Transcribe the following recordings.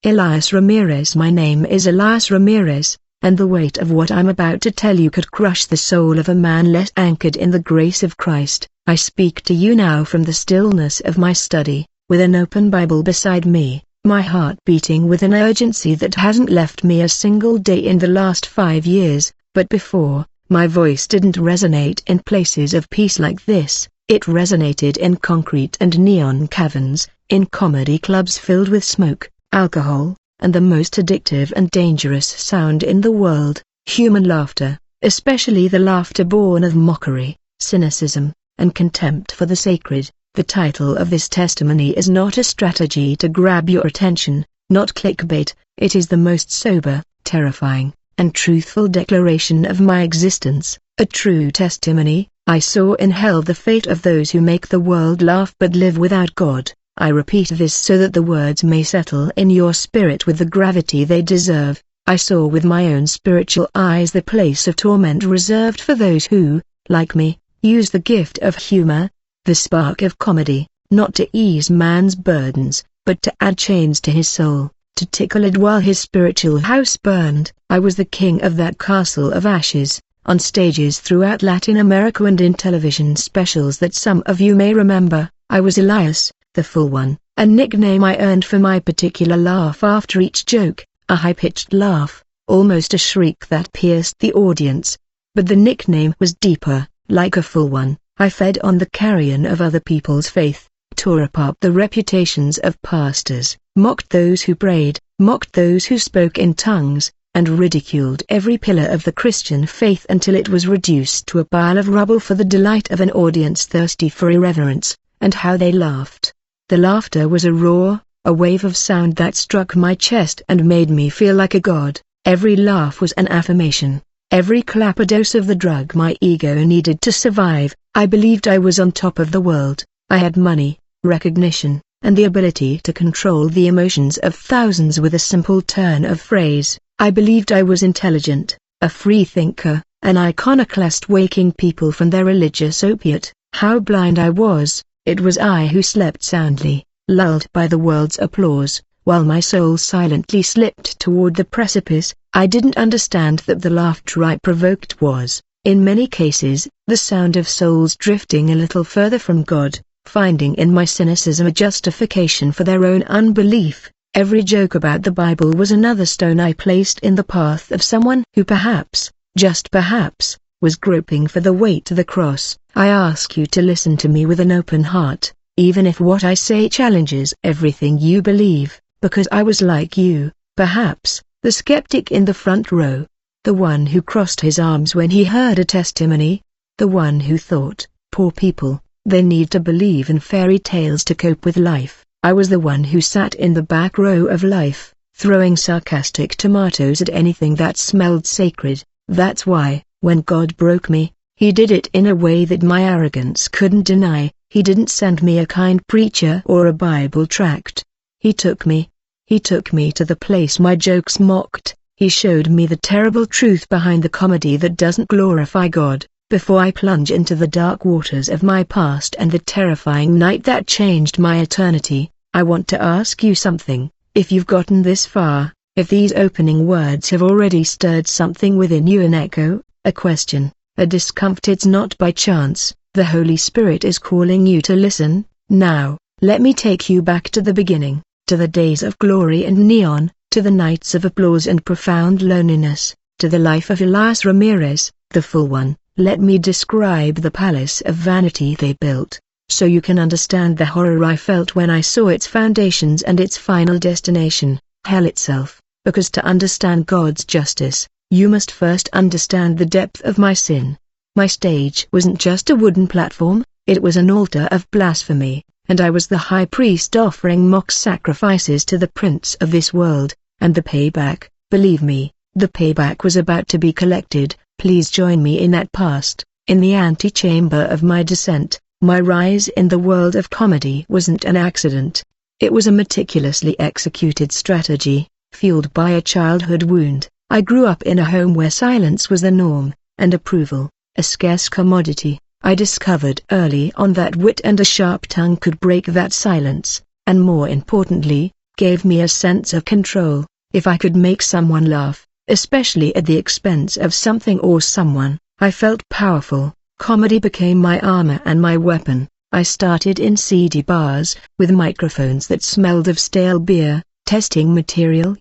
Elias Ramirez. My name is Elias Ramirez, and the weight of what I'm about to tell you could crush the soul of a man less anchored in the grace of Christ. I speak to you now from the stillness of my study, with an open Bible beside me, my heart beating with an urgency that hasn't left me a single day in the last 5 years, but before, my voice didn't resonate in places of peace like this. It resonated in concrete and neon caverns, in comedy clubs filled with smoke, alcohol, and the most addictive and dangerous sound in the world, human laughter, especially the laughter born of mockery, cynicism, and contempt for the sacred. The title of this testimony is not a strategy to grab your attention, not clickbait. It is the most sober, terrifying, and truthful declaration of my existence, a true testimony. I saw in hell the fate of those who make the world laugh but live without God. I repeat this so that the words may settle in your spirit with the gravity they deserve. I saw with my own spiritual eyes the place of torment reserved for those who, like me, use the gift of humor, the spark of comedy, not to ease man's burdens, but to add chains to his soul, to tickle it while his spiritual house burned. I was the king of that castle of ashes, on stages throughout Latin America and in television specials that some of you may remember. I was Elias, the Full One, a nickname I earned for my particular laugh after each joke, a high-pitched laugh, almost a shriek that pierced the audience. But the nickname was deeper. Like a full one, I fed on the carrion of other people's faith, tore apart the reputations of pastors, mocked those who prayed, mocked those who spoke in tongues, and ridiculed every pillar of the Christian faith until it was reduced to a pile of rubble for the delight of an audience thirsty for irreverence. And how they laughed! The laughter was a roar, a wave of sound that struck my chest and made me feel like a god. Every laugh was an affirmation. Every clap a dose of the drug my ego needed to survive. I believed I was on top of the world. I had money, recognition, and the ability to control the emotions of thousands with a simple turn of phrase. I believed I was intelligent, a free thinker, an iconoclast waking people from their religious opiate. How blind I was! It was I who slept soundly, lulled by the world's applause, while my soul silently slipped toward the precipice. I didn't understand that the laughter I provoked was, in many cases, the sound of souls drifting a little further from God, finding in my cynicism a justification for their own unbelief. Every joke about the Bible was another stone I placed in the path of someone who perhaps, just perhaps, was groping for the way to the cross. I ask you to listen to me with an open heart, even if what I say challenges everything you believe, because I was like you, perhaps, the skeptic in the front row, the one who crossed his arms when he heard a testimony, the one who thought, poor people, they need to believe in fairy tales to cope with life. I was the one who sat in the back row of life, throwing sarcastic tomatoes at anything that smelled sacred. That's why, when God broke me, He did it in a way that my arrogance couldn't deny. He didn't send me a kind preacher or a Bible tract. He took me to the place my jokes mocked. He showed me the terrible truth behind the comedy that doesn't glorify God. Before I plunge into the dark waters of my past and the terrifying night that changed my eternity, I want to ask you something. If you've gotten this far, if these opening words have already stirred something within you, an echo, a question, a discomfort, it's not by chance. The Holy Spirit is calling you to listen. Now, let me take you back to the beginning, to the days of glory and neon, to the nights of applause and profound loneliness, to the life of Elias Ramirez, the Full One. Let me describe the palace of vanity they built, so you can understand the horror I felt when I saw its foundations and its final destination, hell itself, because to understand God's justice, you must first understand the depth of my sin. My stage wasn't just a wooden platform, it was an altar of blasphemy, and I was the high priest offering mock sacrifices to the prince of this world, and the payback, believe me, the payback was about to be collected. Please join me in that past, in the antechamber of my descent. My rise in the world of comedy wasn't an accident. It was a meticulously executed strategy, fueled by a childhood wound. I grew up in a home where silence was the norm, and approval, a scarce commodity. I discovered early on that wit and a sharp tongue could break that silence, and more importantly, gave me a sense of control. If I could make someone laugh, especially at the expense of something or someone, I felt powerful. Comedy became my armor and my weapon. I started in seedy bars, with microphones that smelled of stale beer, testing material.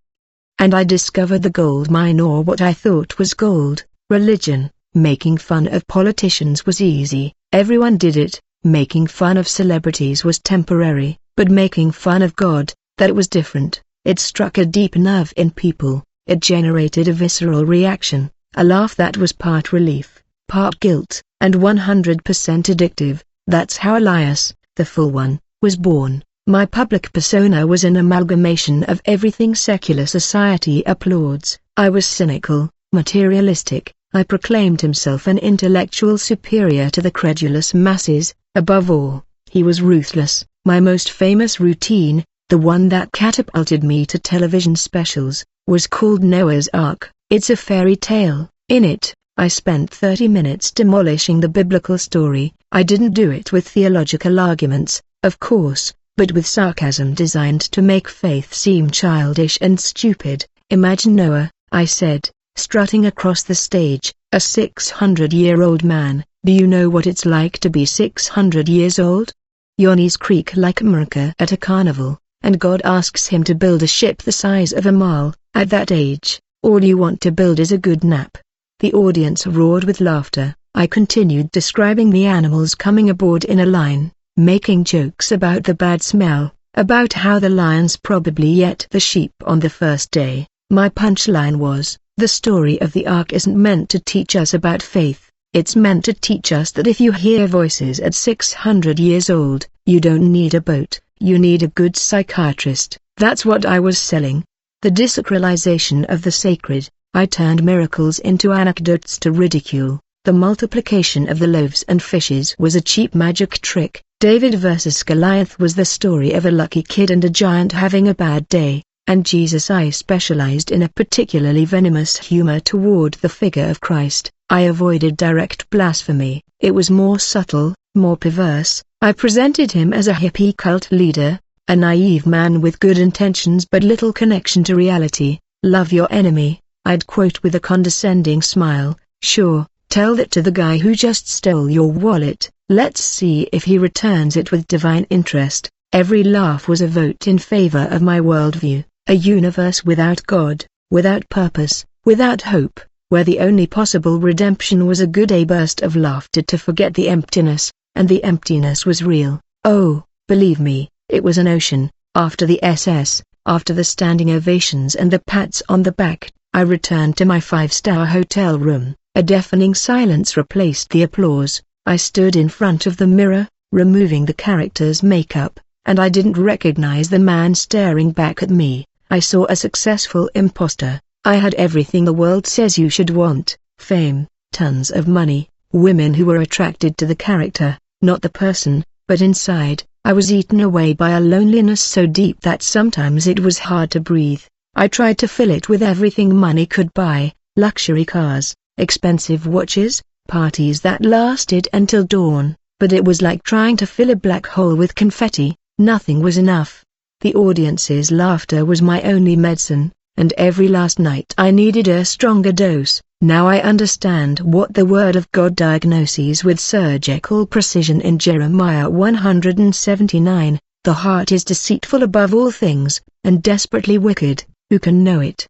And I discovered the gold mine, or what I thought was gold: religion. Making fun of politicians was easy, everyone did it. Making fun of celebrities was temporary, but making fun of God, that was different. It struck a deep nerve in people. It generated a visceral reaction, a laugh that was part relief, part guilt, and 100% addictive. That's how Elias, the full one, was born. My public persona was an amalgamation of everything secular society applauds. I was cynical, materialistic. I proclaimed himself an intellectual superior to the credulous masses. Above all, he was ruthless. My most famous routine, the one that catapulted me to television specials, was called Noah's Ark. It's a fairy tale. In it, I spent 30 minutes demolishing the biblical story. I didn't do it with theological arguments, of course, but with sarcasm designed to make faith seem childish and stupid. Imagine Noah, I said, strutting across the stage, a 600-year-old man. Do you know what it's like to be 600 years old? Your knees creak like America at a carnival, and God asks him to build a ship the size of a mile. At that age, all you want to build is a good nap. The audience roared with laughter. I continued describing the animals coming aboard in a line, making jokes about the bad smell, about how the lions probably ate the sheep on the first day. My punchline was, the story of the ark isn't meant to teach us about faith. It's meant to teach us that if you hear voices at 600 years old, you don't need a boat, you need a good psychiatrist. That's what I was selling. The desacralization of the sacred. I turned miracles into anecdotes to ridicule. The multiplication of the loaves and fishes was a cheap magic trick. David versus Goliath was the story of a lucky kid and a giant having a bad day. And Jesus, I specialized in a particularly venomous humor toward the figure of Christ. I avoided direct blasphemy. It was more subtle, more perverse. I presented him as a hippie cult leader, a naive man with good intentions but little connection to reality. Love your enemy, I'd quote with a condescending smile. Sure, tell that to the guy who just stole your wallet. Let's see if he returns it with divine interest. Every laugh was a vote in favor of my worldview, a universe without God, without purpose, without hope, where the only possible redemption was a good burst of laughter to forget the emptiness, and the emptiness was real. Oh, believe me, it was an ocean. After the SS, after the standing ovations and the pats on the back, I returned to my 5-star hotel room. A deafening silence replaced the applause. I stood in front of the mirror, removing the character's makeup, and I didn't recognize the man staring back at me. I saw a successful imposter. I had everything the world says you should want: fame, tons of money, women who were attracted to the character, not the person. But inside, I was eaten away by a loneliness so deep that sometimes it was hard to breathe. I tried to fill it with everything money could buy: luxury cars, expensive watches, parties that lasted until dawn, but it was like trying to fill a black hole with confetti. Nothing was enough. The audience's laughter was my only medicine, and every last night I needed a stronger dose. Now I understand what the Word of God diagnoses with surgical precision in Jeremiah 179, the heart is deceitful above all things, and desperately wicked, who can know it?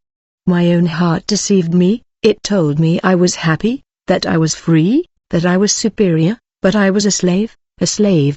My own heart deceived me. It told me I was happy, that I was free, that I was superior, but I was a slave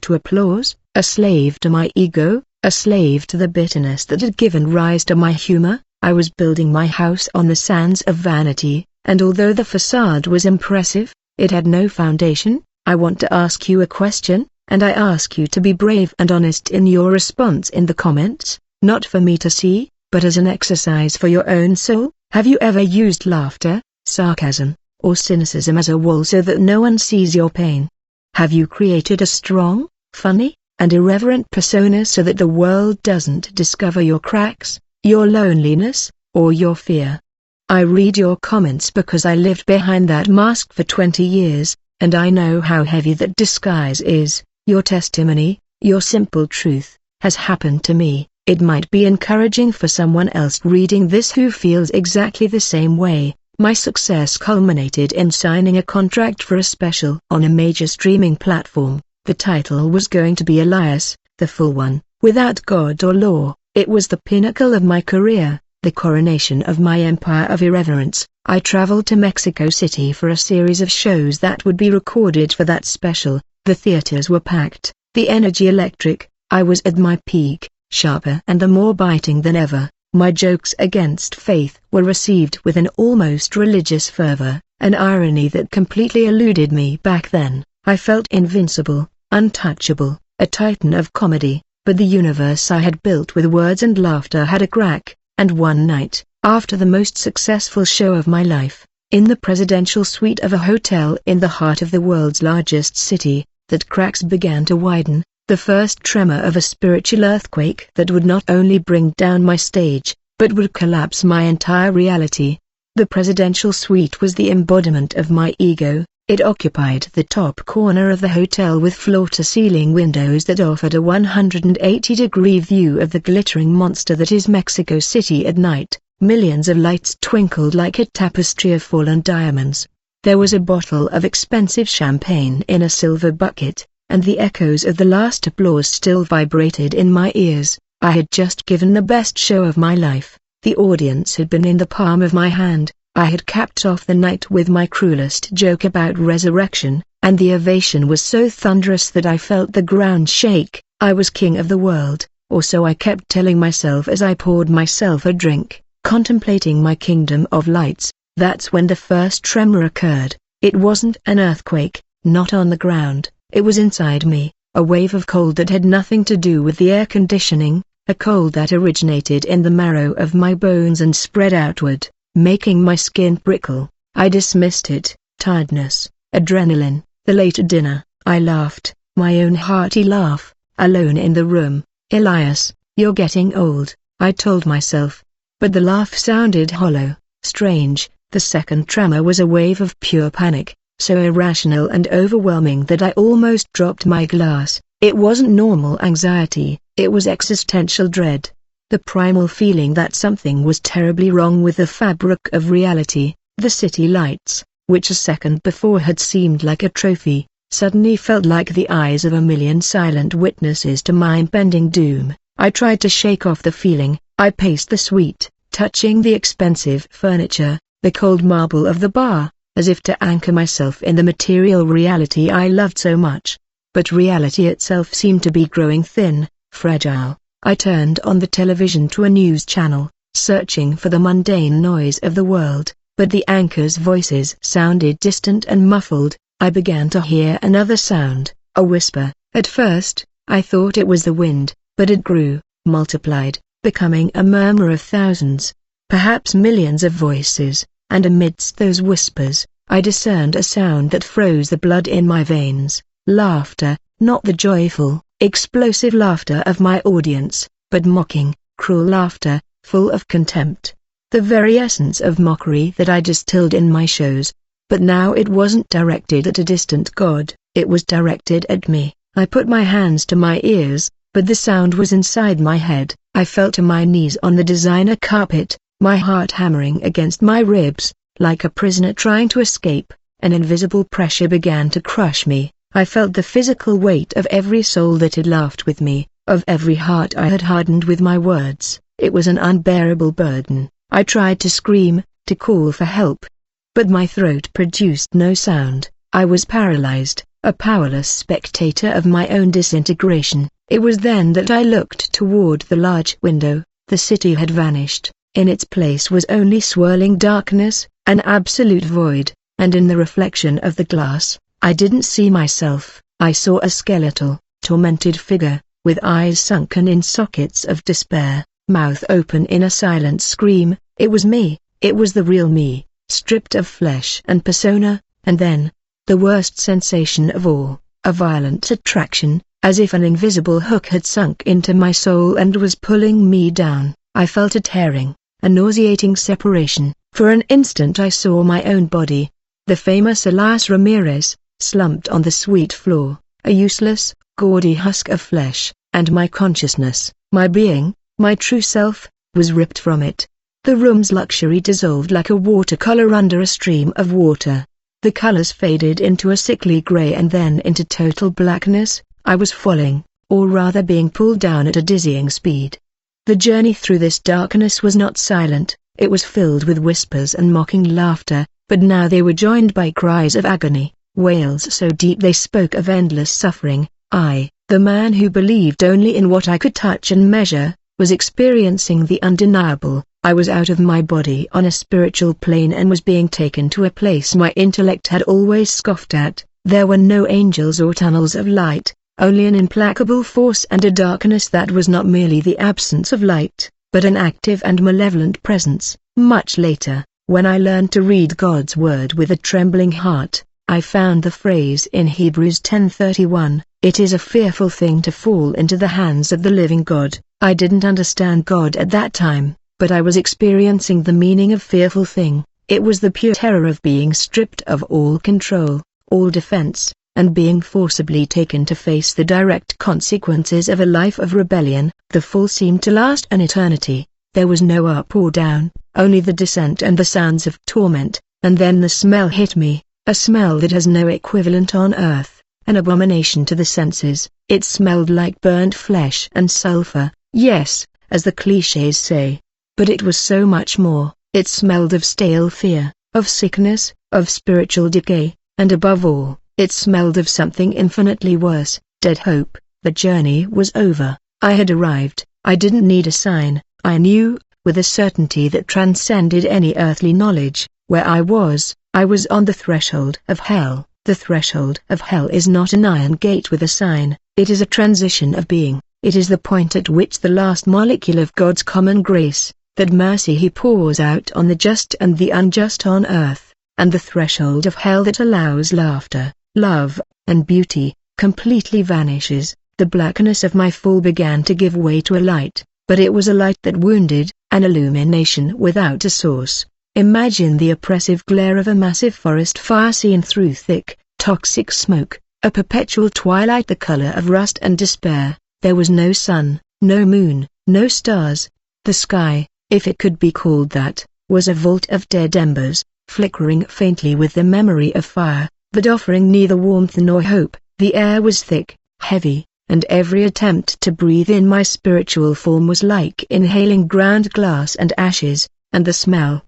to applause, a slave to my ego, a slave to the bitterness that had given rise to my humor. I was building my house on the sands of vanity, and although the facade was impressive, it had no foundation. I want to ask you a question, and I ask you to be brave and honest in your response in the comments, not for me to see, but as an exercise for your own soul. Have you ever used laughter, sarcasm, or cynicism as a wall so that no one sees your pain? Have you created a strong, funny, and irreverent persona so that the world doesn't discover your cracks, your loneliness, or your fear? I read your comments because I lived behind that mask for 20 years, and I know how heavy that disguise is. Your testimony, your simple truth, has happened to me. It might be encouraging for someone else reading this who feels exactly the same way. My success culminated in signing a contract for a special on a major streaming platform. The title was going to be Elias, the full one, without God or law. It was the pinnacle of my career, the coronation of my empire of irreverence. I traveled to Mexico City for a series of shows that would be recorded for that special. The theaters were packed, the energy electric. I was at my peak, sharper and more biting than ever. My jokes against faith were received with an almost religious fervor, an irony that completely eluded me back then. I felt invincible, untouchable, a titan of comedy, but the universe I had built with words and laughter had a crack, and one night, after the most successful show of my life, in the presidential suite of a hotel in the heart of the world's largest city, that cracks began to widen, the first tremor of a spiritual earthquake that would not only bring down my stage, but would collapse my entire reality. The presidential suite was the embodiment of my ego. It occupied the top corner of the hotel with floor-to-ceiling windows that offered a 180-degree view of the glittering monster that is Mexico City at night. Millions of lights twinkled like a tapestry of fallen diamonds. There was a bottle of expensive champagne in a silver bucket, and the echoes of the last applause still vibrated in my ears. I had just given the best show of my life. The audience had been in the palm of my hand. I had capped off the night with my cruelest joke about resurrection, and the ovation was so thunderous that I felt the ground shake. I was king of the world, or so I kept telling myself as I poured myself a drink, contemplating my kingdom of lights. That's when the first tremor occurred. It wasn't an earthquake, not on the ground, it was inside me, a wave of cold that had nothing to do with the air conditioning, a cold that originated in the marrow of my bones and spread outward, making my skin prickle. I dismissed it, tiredness, adrenaline, the late dinner. I laughed, my own hearty laugh, alone in the room. Elias, you're getting old, I told myself. But the laugh sounded hollow, strange. The second tremor was a wave of pure panic, so irrational and overwhelming that I almost dropped my glass. It wasn't normal anxiety, it was existential dread. The primal feeling that something was terribly wrong with the fabric of reality. The city lights, which a second before had seemed like a trophy, suddenly felt like the eyes of a million silent witnesses to my impending doom. I tried to shake off the feeling. I paced the suite, touching the expensive furniture, the cold marble of the bar, as if to anchor myself in the material reality I loved so much. But reality itself seemed to be growing thin, fragile. I turned on the television to a news channel, searching for the mundane noise of the world, but the anchor's voices sounded distant and muffled. I began to hear another sound, a whisper. At first, I thought it was the wind, but it grew, multiplied, becoming a murmur of thousands, perhaps millions of voices, and amidst those whispers, I discerned a sound that froze the blood in my veins. Laughter, not the joyful, explosive laughter of my audience, but mocking, cruel laughter, full of contempt. The very essence of mockery that I distilled in my shows. But now it wasn't directed at a distant god, it was directed at me. I put my hands to my ears, but the sound was inside my head. I fell to my knees on the designer carpet, my heart hammering against my ribs, like a prisoner trying to escape. An invisible pressure began to crush me. I felt the physical weight of every soul that had laughed with me, of every heart I had hardened with my words. It was an unbearable burden. I tried to scream, to call for help, but my throat produced no sound. I was paralyzed, a powerless spectator of my own disintegration. It was then that I looked toward the large window. The city had vanished. In its place was only swirling darkness, an absolute void, and in the reflection of the glass, I didn't see myself. I saw a skeletal, tormented figure, with eyes sunken in sockets of despair, mouth open in a silent scream. It was me, it was the real me, stripped of flesh and persona. And then, the worst sensation of all, a violent attraction, as if an invisible hook had sunk into my soul and was pulling me down. I felt a tearing, a nauseating separation. For an instant I saw my own body, the famous Elias Ramirez, slumped on the suite floor, a useless, gaudy husk of flesh, and my consciousness, my being, My true self was ripped from it. The room's luxury dissolved like a watercolor under a stream of water. The colors faded into a sickly gray and then into total blackness. I was falling, or rather being pulled down at a dizzying speed. The journey through this darkness was not silent, it was filled with whispers and mocking laughter, but now they were joined by cries of agony, wails so deep they spoke of endless suffering. I, the man who believed only in what I could touch and measure, was experiencing the undeniable. I was out of my body on a spiritual plane and was being taken to a place my intellect had always scoffed at. There were no angels or tunnels of light, only an implacable force and a darkness that was not merely the absence of light, but an active and malevolent presence. Much later, when I learned to read God's word with a trembling heart, I found the phrase in Hebrews 10:31, "It is a fearful thing to fall into the hands of the living God." I didn't understand God at that time, but I was experiencing the meaning of fearful thing. It was the pure terror of being stripped of all control, all defense, and being forcibly taken to face the direct consequences of a life of rebellion. The fall seemed to last an eternity. There was no up or down, only the descent and the sounds of torment, and then the smell hit me, a smell that has no equivalent on earth, an abomination to the senses. It smelled like burnt flesh and sulfur, yes, as the clichés say. But it was so much more. It smelled of stale fear, of sickness, of spiritual decay, and above all, it smelled of something infinitely worse, dead hope. The journey was over. I had arrived. I didn't need a sign. I knew, with a certainty that transcended any earthly knowledge, where I was. I was on the threshold of hell. The threshold of hell is not an iron gate with a sign. It is a transition of being. It is the point at which the last molecule of God's common grace, that mercy He pours out on the just and the unjust on earth, and the threshold of hell that allows laughter, love, and beauty, completely vanishes. The blackness of my fall began to give way to a light, but it was a light that wounded, an illumination without a source. Imagine the oppressive glare of a massive forest fire seen through thick, toxic smoke, a perpetual twilight the color of rust and despair. There was no sun, no moon, no stars. The sky, if it could be called that, was a vault of dead embers, flickering faintly with the memory of fire, but offering neither warmth nor hope. The air was thick, heavy, and every attempt to breathe in my spiritual form was like inhaling ground glass and ashes, and the smell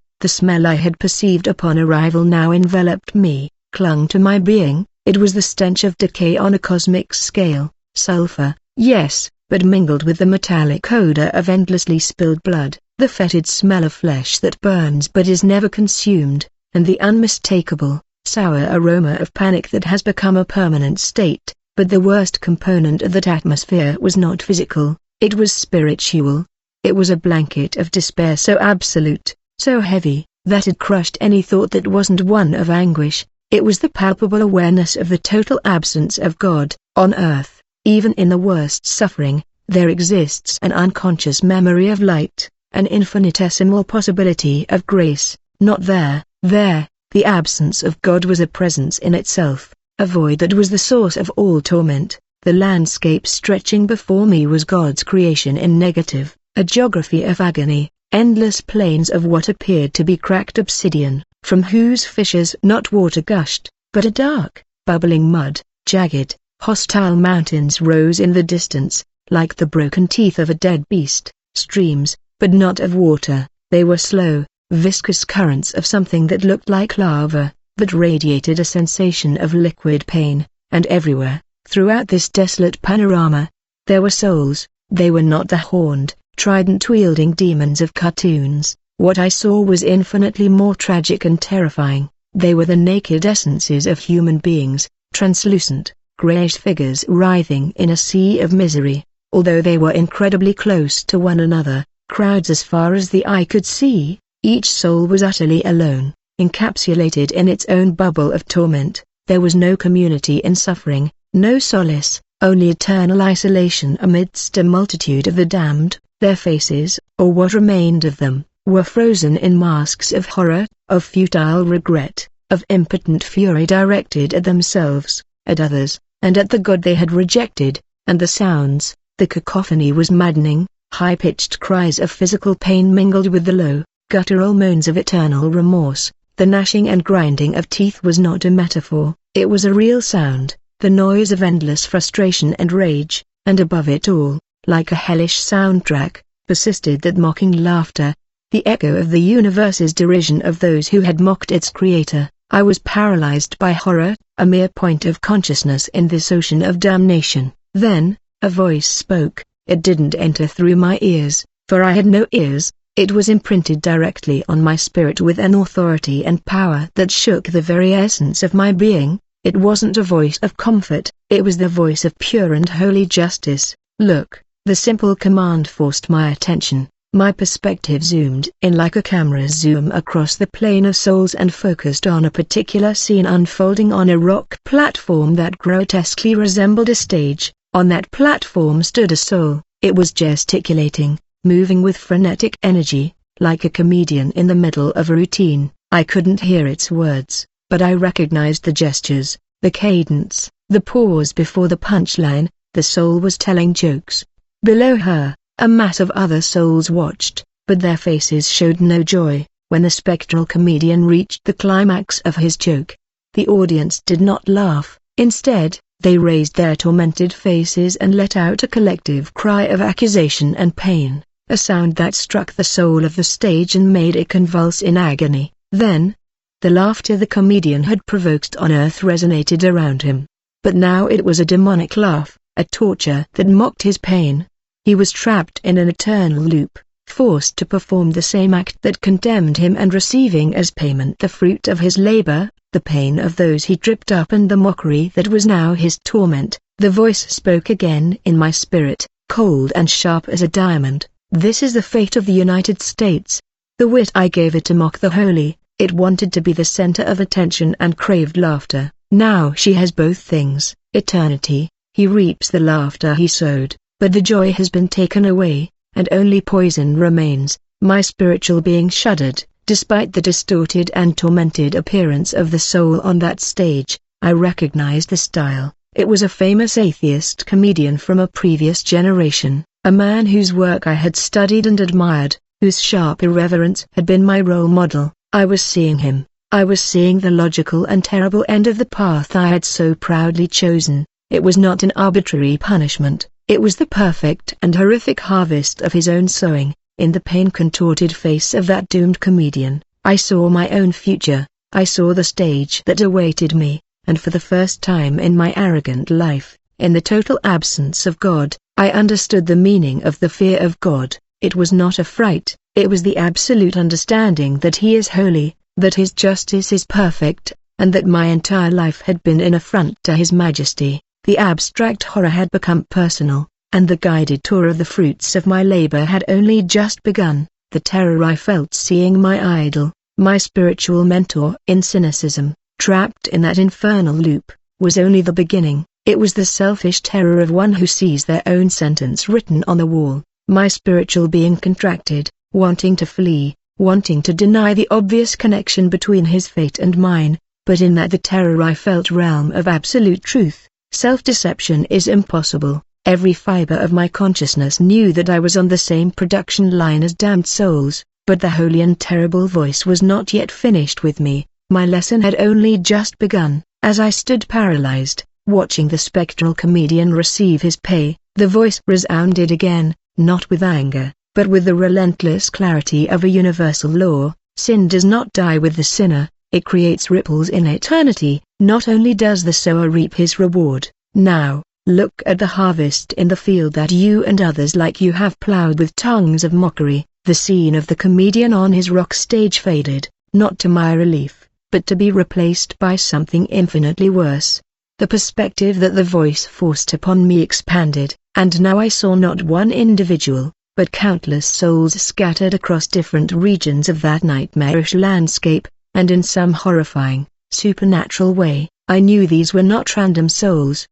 I had perceived upon arrival now enveloped me, clung to my being. It was the stench of decay on a cosmic scale, sulfur, yes, but mingled with the metallic odor of endlessly spilled blood, the fetid smell of flesh that burns but is never consumed, and the unmistakable, sour aroma of panic that has become a permanent state. But the worst component of that atmosphere was not physical, it was spiritual. It was a blanket of despair so absolute, so heavy, that it crushed any thought that wasn't one of anguish. It was the palpable awareness of the total absence of God. On earth, even in the worst suffering, there exists an unconscious memory of light, an infinitesimal possibility of grace. Not there, the absence of God was a presence in itself, a void that was the source of all torment. The landscape stretching before me was God's creation in negative, a geography of agony, endless plains of what appeared to be cracked obsidian, from whose fissures not water gushed, but a dark, bubbling mud. Jagged, hostile mountains rose in the distance, like the broken teeth of a dead beast. Streams, but not of water, they were slow, viscous currents of something that looked like lava, that radiated a sensation of liquid pain. And everywhere, throughout this desolate panorama, there were souls. They were not the horned, trident-wielding demons of cartoons. What I saw was infinitely more tragic and terrifying. They were the naked essences of human beings, translucent, grayish figures writhing in a sea of misery. Although they were incredibly close to one another, crowds as far as the eye could see, each soul was utterly alone, encapsulated in its own bubble of torment. There was no community in suffering, no solace, only eternal isolation amidst a multitude of the damned. Their faces, or what remained of them, were frozen in masks of horror, of futile regret, of impotent fury directed at themselves, at others, and at the God they had rejected. And the sounds, the cacophony was maddening. High-pitched cries of physical pain mingled with the low, guttural moans of eternal remorse. The gnashing and grinding of teeth was not a metaphor, it was a real sound, the noise of endless frustration and rage, and above it all, like a hellish soundtrack, persisted that mocking laughter, the echo of the universe's derision of those who had mocked its creator. I was paralyzed by horror, a mere point of consciousness in this ocean of damnation. Then, a voice spoke. It didn't enter through my ears, for I had no ears. It was imprinted directly on my spirit with an authority and power that shook the very essence of my being. It wasn't a voice of comfort, it was the voice of pure and holy justice. Look. The simple command forced my attention. My perspective zoomed in like a camera's zoom across the plane of souls and focused on a particular scene unfolding on a rock platform that grotesquely resembled a stage. On that platform stood a soul. It was gesticulating, moving with frenetic energy, like a comedian in the middle of a routine. I couldn't hear its words, but I recognized the gestures, the cadence, the pause before the punchline. The soul was telling jokes. Below her, a mass of other souls watched, but their faces showed no joy. When the spectral comedian reached the climax of his joke, the audience did not laugh. Instead, they raised their tormented faces and let out a collective cry of accusation and pain, a sound that struck the soul of the stage and made it convulse in agony. Then, the laughter the comedian had provoked on earth resonated around him. But now it was a demonic laugh, a torture that mocked his pain. He was trapped in an eternal loop, forced to perform the same act that condemned him and receiving as payment the fruit of his labor, the pain of those he tripped up and the mockery that was now his torment. The voice spoke again in my spirit, cold and sharp as a diamond. This is the fate of the United States. The wit I gave it to mock the holy, it wanted to be the center of attention and craved laughter. Now she has both things, eternity. He reaps the laughter he sowed, but the joy has been taken away, and only poison remains. My spiritual being shuddered, despite the distorted and tormented appearance of the soul on that stage. I recognized the style. It was a famous atheist comedian from a previous generation, a man whose work I had studied and admired, whose sharp irreverence had been my role model. I was seeing him. I was seeing the logical and terrible end of the path I had so proudly chosen. It was not an arbitrary punishment, it was the perfect and horrific harvest of his own sowing. In the pain-contorted face of that doomed comedian, I saw my own future. I saw the stage that awaited me, and for the first time in my arrogant life, in the total absence of God, I understood the meaning of the fear of God. It was not a fright, it was the absolute understanding that He is holy, that His justice is perfect, and that my entire life had been an affront to His majesty. The abstract horror had become personal, and the guided tour of the fruits of my labor had only just begun. The terror I felt seeing my idol, my spiritual mentor in cynicism, trapped in that infernal loop, was only the beginning. It was the selfish terror of one who sees their own sentence written on the wall. My spiritual being contracted, wanting to flee, wanting to deny the obvious connection between his fate and mine, but in that the terror I felt realm of absolute truth. Self-deception is impossible. Every fiber of my consciousness knew that I was on the same production line as damned souls, but the holy and terrible voice was not yet finished with me. My lesson had only just begun. As I stood paralyzed, watching the spectral comedian receive his pay, the voice resounded again, not with anger, but with the relentless clarity of a universal law. Sin does not die with the sinner, it creates ripples in eternity. Not only does the sower reap his reward, now, look at the harvest in the field that you and others like you have plowed with tongues of mockery. The scene of the comedian on his rock stage faded, not to my relief, but to be replaced by something infinitely worse. The perspective that the voice forced upon me expanded, and now I saw not one individual, but countless souls scattered across different regions of that nightmarish landscape, and in some horrifying, supernatural way, I knew these were not random souls.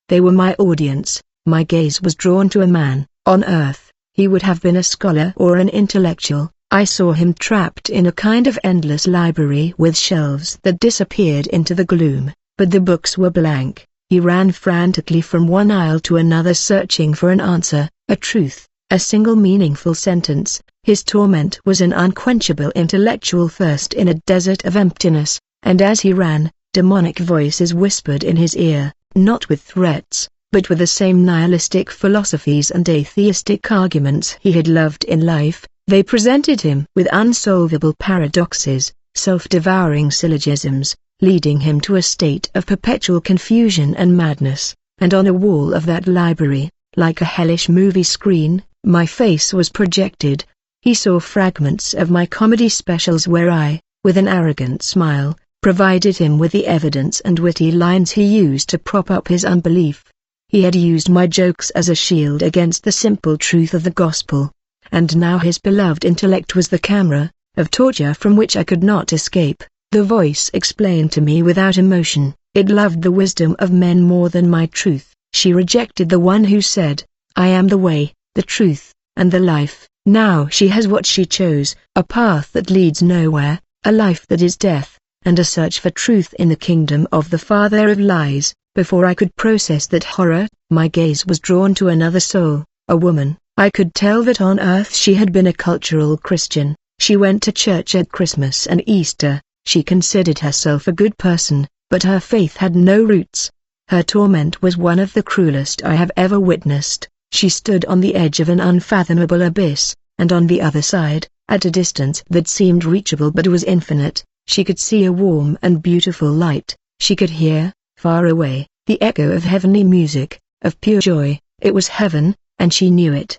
They were my audience. My gaze was drawn to a man. On earth, he would have been a scholar or an intellectual. I saw him trapped in a kind of endless library with shelves that disappeared into the gloom, but the books were blank. He ran frantically from one aisle to another searching for an answer, a truth, a single meaningful sentence. His torment was an unquenchable intellectual thirst in a desert of emptiness, and as he ran, demonic voices whispered in his ear, not with threats, but with the same nihilistic philosophies and atheistic arguments he had loved in life. They presented him with unsolvable paradoxes, self-devouring syllogisms, leading him to a state of perpetual confusion and madness. And on a wall of that library, like a hellish movie screen, my face was projected. He saw fragments of my comedy specials where I, with an arrogant smile, provided him with the evidence and witty lines he used to prop up his unbelief. He had used my jokes as a shield against the simple truth of the gospel. And now his beloved intellect was the camera of torture from which I could not escape. The voice explained to me without emotion. It loved the wisdom of men more than my truth. She rejected the one who said, "I am the way, the truth, and the life." Now she has what she chose, a path that leads nowhere, a life that is death, and a search for truth in the kingdom of the father of lies. Before I could process that horror, my gaze was drawn to another soul, a woman. I could tell that on earth she had been a cultural Christian. She went to church at Christmas and Easter. She considered herself a good person, but her faith had no roots. Her torment was one of the cruelest I have ever witnessed. She stood on the edge of an unfathomable abyss, and on the other side, at a distance that seemed reachable but was infinite, she could see a warm and beautiful light. She could hear, far away, the echo of heavenly music, of pure joy. It was heaven, and she knew it.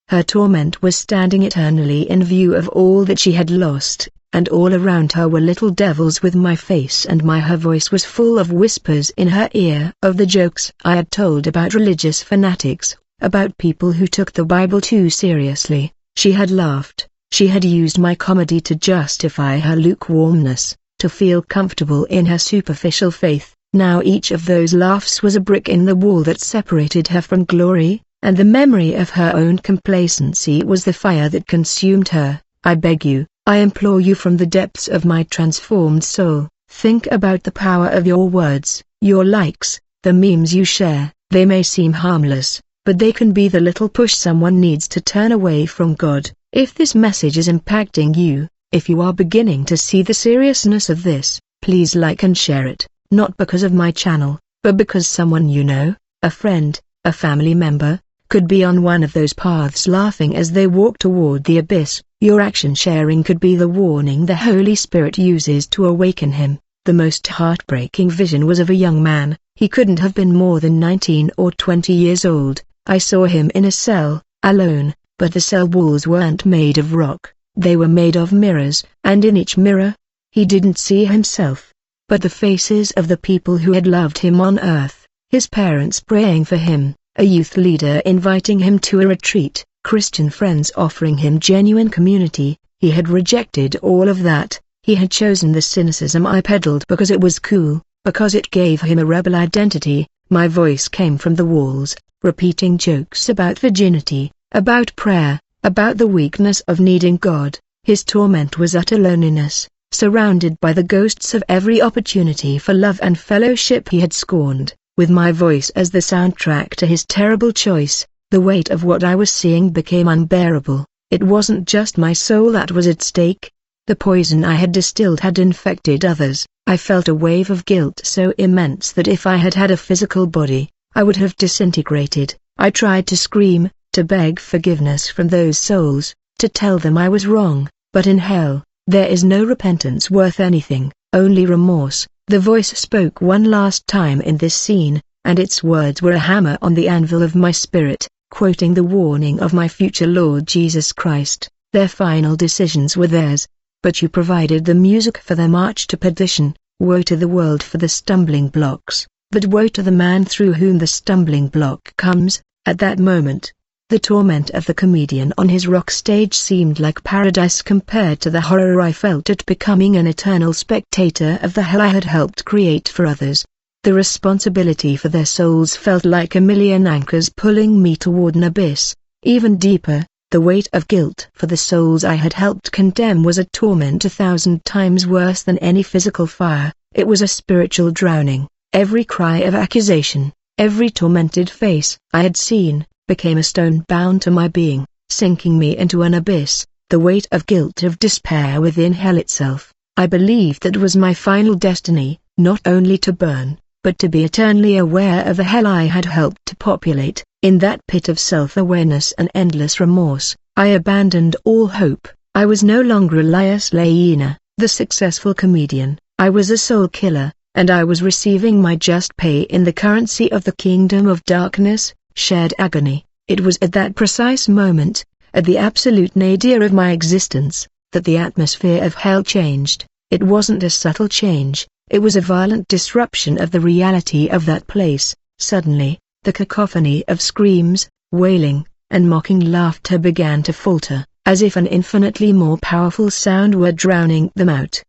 Her torment was standing eternally in view of all that she had lost, and all around her were little devils with my face and her voice was full of whispers in her ear of the jokes I had told about religious fanatics, about people who took the Bible too seriously. She had laughed. She had used my comedy to justify her lukewarmness, to feel comfortable in her superficial faith. Now each of those laughs was a brick in the wall that separated her from glory, and the memory of her own complacency was the fire that consumed her. I beg you, I implore you from the depths of my transformed soul, think about the power of your words, your likes, the memes you share. They may seem harmless, but they can be the little push someone needs to turn away from God. If this message is impacting you, if you are beginning to see the seriousness of this, please like and share it, not because of my channel, but because someone you know, a friend, a family member, could be on one of those paths laughing as they walk toward the abyss. Your action sharing could be the warning the Holy Spirit uses to awaken him. The most heartbreaking vision was of a young man. He couldn't have been more than 19 or 20 years old. I saw him in a cell, alone, but the cell walls weren't made of rock, they were made of mirrors, and in each mirror, he didn't see himself, but the faces of the people who had loved him on earth, his parents praying for him, a youth leader inviting him to a retreat, Christian friends offering him genuine community. He had rejected all of that. He had chosen the cynicism I peddled because it was cool, because it gave him a rebel identity. My voice came from the walls, repeating jokes about virginity, about prayer, about the weakness of needing God. His torment was utter loneliness, surrounded by the ghosts of every opportunity for love and fellowship he had scorned. With my voice as the soundtrack to his terrible choice, the weight of what I was seeing became unbearable. It wasn't just my soul that was at stake. The poison I had distilled had infected others. I felt a wave of guilt so immense that if I had had a physical body, I would have disintegrated. I tried to scream, to beg forgiveness from those souls, to tell them I was wrong, but in hell, there is no repentance worth anything, only remorse. The voice spoke one last time in this scene, and its words were a hammer on the anvil of my spirit, quoting the warning of my future Lord Jesus Christ. Their final decisions were theirs, but you provided the music for their march to perdition. Woe to the world for the stumbling blocks, but woe to the man through whom the stumbling block comes. At that moment, the torment of the comedian on his rock stage seemed like paradise compared to the horror I felt at becoming an eternal spectator of the hell I had helped create for others. The responsibility for their souls felt like a million anchors pulling me toward an abyss, even deeper. The weight of guilt for the souls I had helped condemn was a torment 1,000 times worse than any physical fire. It was a spiritual drowning. Every cry of accusation, every tormented face I had seen, became a stone bound to my being. sinking me into an abyss, the weight of guilt, of despair within hell itself. I believed that was my final destiny, not only to burn, but to be eternally aware of the hell I had helped to populate. In that pit of self-awareness and endless remorse, I abandoned all hope. I was no longer Elias Laina, the successful comedian. I was a soul killer, and I was receiving my just pay in the currency of the kingdom of darkness, shared agony. It was at that precise moment, at the absolute nadir of my existence, that the atmosphere of hell changed. It wasn't a subtle change, it was a violent disruption of the reality of that place. Suddenly, the cacophony of screams, wailing, and mocking laughter began to falter, as if an infinitely more powerful sound were drowning them out.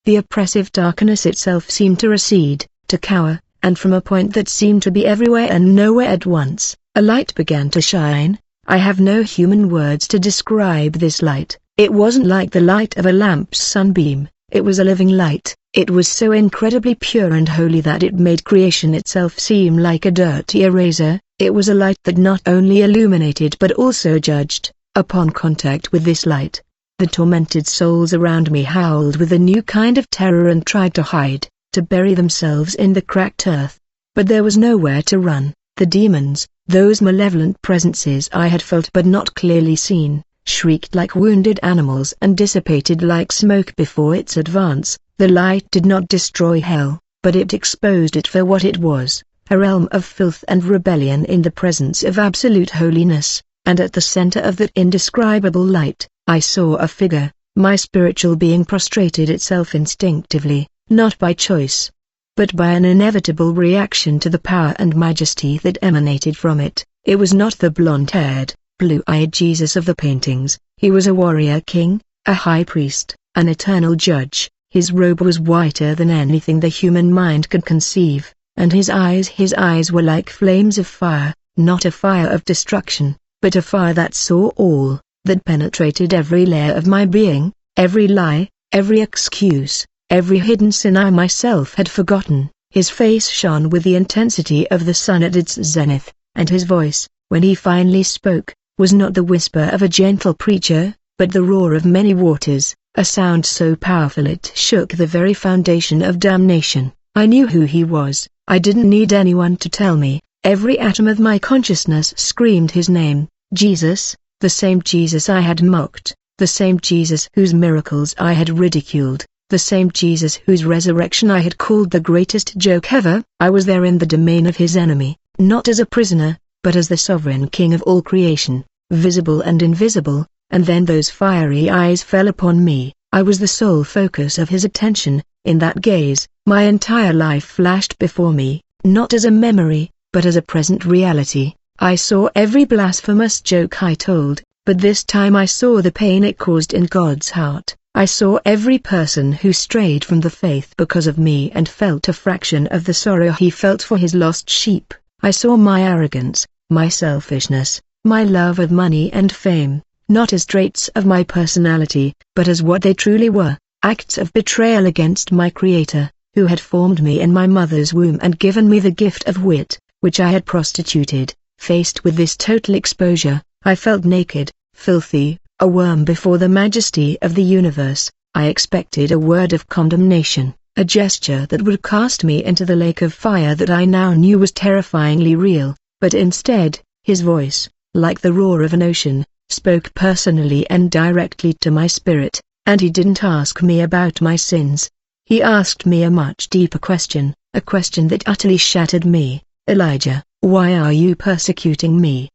The oppressive darkness itself seemed to recede, to cower, and from a point that seemed to be everywhere and nowhere at once, a light began to shine. I have no human words to describe this light. It wasn't like the light of a lamp's sunbeam, it was a living light. It was so incredibly pure and holy that it made creation itself seem like a dirty eraser. It was a light that not only illuminated but also judged. Upon contact with this light, the tormented souls around me howled with a new kind of terror and tried to hide, to bury themselves in the cracked earth. But there was nowhere to run. The demons, those malevolent presences I had felt but not clearly seen, shrieked like wounded animals and dissipated like smoke before its advance. The light did not destroy hell, but it exposed it for what it was, a realm of filth and rebellion in the presence of absolute holiness. And at the center of that indescribable light, I saw a figure. My spiritual being prostrated itself instinctively, not by choice, but by an inevitable reaction to the power and majesty that emanated from it. It was not the blonde-haired, blue-eyed Jesus of the paintings. He was a warrior king, a high priest, an eternal judge. His robe was whiter than anything the human mind could conceive, and his eyes were like flames of fire, not a fire of destruction, but a fire that saw all, that penetrated every layer of my being, every lie, every excuse, every hidden sin I myself had forgotten. His face shone with the intensity of the sun at its zenith, and his voice, when he finally spoke, was not the whisper of a gentle preacher, but the roar of many waters, a sound so powerful it shook the very foundation of damnation. I knew who he was. I didn't need anyone to tell me. Every atom of my consciousness screamed his name, Jesus, the same Jesus I had mocked, the same Jesus whose miracles I had ridiculed, the same Jesus whose resurrection I had called the greatest joke ever. I was there in the domain of his enemy, not as a prisoner, but as the sovereign king of all creation, visible and invisible. And then those fiery eyes fell upon me. I was the sole focus of his attention. In that gaze, my entire life flashed before me, not as a memory, but as a present reality. I saw every blasphemous joke I told, but this time I saw the pain it caused in God's heart. I saw every person who strayed from the faith because of me and felt a fraction of the sorrow he felt for his lost sheep. I saw my arrogance, my selfishness, my love of money and fame, not as traits of my personality, but as what they truly were, acts of betrayal against my Creator, who had formed me in my mother's womb and given me the gift of wit, which I had prostituted. Faced with this total exposure, I felt naked, filthy, a worm before the majesty of the universe. I expected a word of condemnation, a gesture that would cast me into the lake of fire that I now knew was terrifyingly real, but instead, his voice, like the roar of an ocean, spoke personally and directly to my spirit, and he didn't ask me about my sins. He asked me a much deeper question, a question that utterly shattered me. Elijah, why are you persecuting me?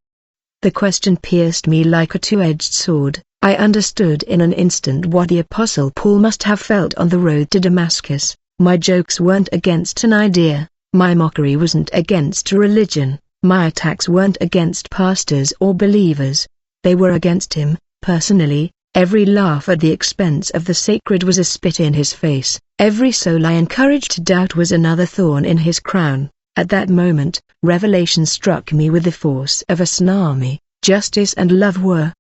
The question pierced me like a two-edged sword. I understood in an instant what the Apostle Paul must have felt on the road to Damascus. My jokes weren't against an idea, my mockery wasn't against a religion, my attacks weren't against pastors or believers. They were against him, personally. Every laugh at the expense of the sacred was a spit in his face. Every soul I encouraged to doubt was another thorn in his crown. At that moment, revelation struck me with the force of a tsunami. Justice and love were,